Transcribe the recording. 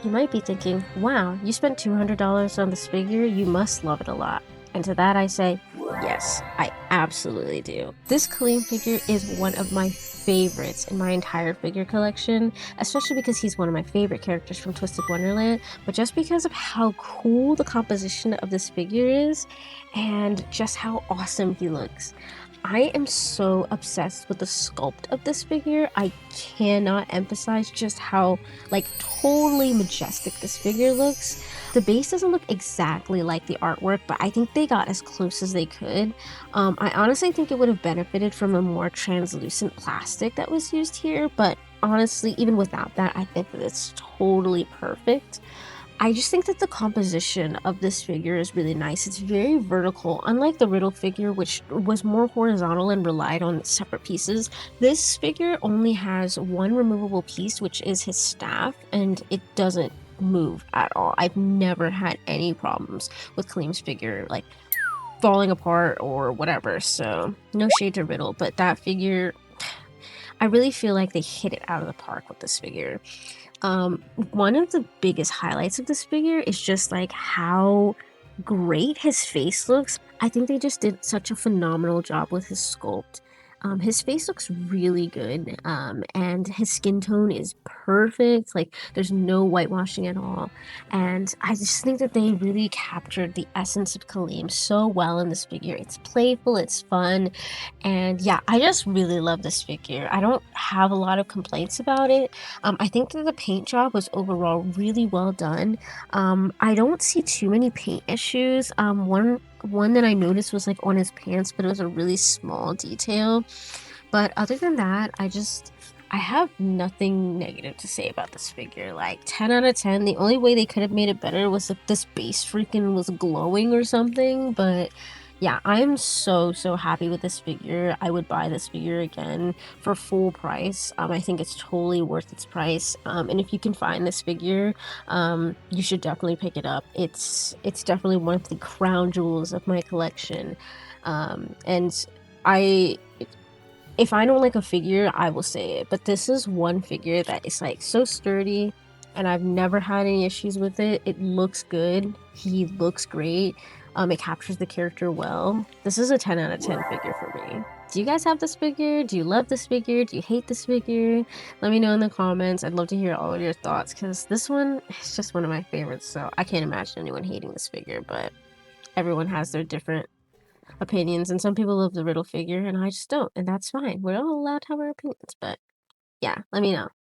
You might be thinking, wow, you spent $200 on this figure, you must love it a lot. And to that I say, yes, I absolutely do. This Kalim figure is one of my favorites in my entire figure collection, especially because he's one of my favorite characters from Twisted Wonderland, but just because of how cool the composition of this figure is and just how awesome he looks. I am so obsessed with the sculpt of this figure. I cannot emphasize just how like totally majestic this figure looks. The base doesn't look exactly like the artwork, but I think they got as close as they could. I honestly think it would have benefited from a more translucent plastic that was used here, but honestly, even without that, I think that it's totally perfect. I just think that the composition of this figure is really nice. It's very vertical, unlike the Riddle figure, which was more horizontal and relied on separate pieces. This figure only has one removable piece, which is his staff, and it doesn't move at all. I've never had any problems with Kalim's figure, like falling apart or whatever. So no shade to Riddle, but that figure, I really feel like they hit it out of the park with this figure. One of the biggest highlights of this figure is just like how great his face looks. I think they just did such a phenomenal job with his sculpt. His face looks really good, and his skin tone is perfect. Like, there's no whitewashing at all. And I just think that they really captured the essence of Kalim so well in this figure. It's playful, it's fun, and yeah, I just really love this figure. I don't have a lot of complaints about it. I think that the paint job was overall really well done. I don't see too many paint issues. One that I noticed was like on his pants, but it was a really small detail. But other than that, I have nothing negative to say about this figure. Like 10 out of 10. The only way they could have made it better was if this base freaking was glowing or something, but yeah, I'm so happy with this figure. I would buy this figure again for full price. I think it's totally worth its price. And if you can find this figure, you should definitely pick it up. It's definitely one of the crown jewels of my collection. And I if I don't like a figure, I will say it. But this is one figure that is like so sturdy, and I've never had any issues with it. It looks good. He looks great. It captures the character well. This is a 10 out of 10 figure for me. Do you guys have this figure? Do you love this figure? Do you hate this figure? Let me know in the comments. I'd love to hear all of your thoughts because this one is just one of my favorites. So I can't imagine anyone hating this figure, but everyone has their different opinions, and some people love the Riddle figure, and I just don't, and that's fine. We're all allowed to have our opinions, but yeah, let me know.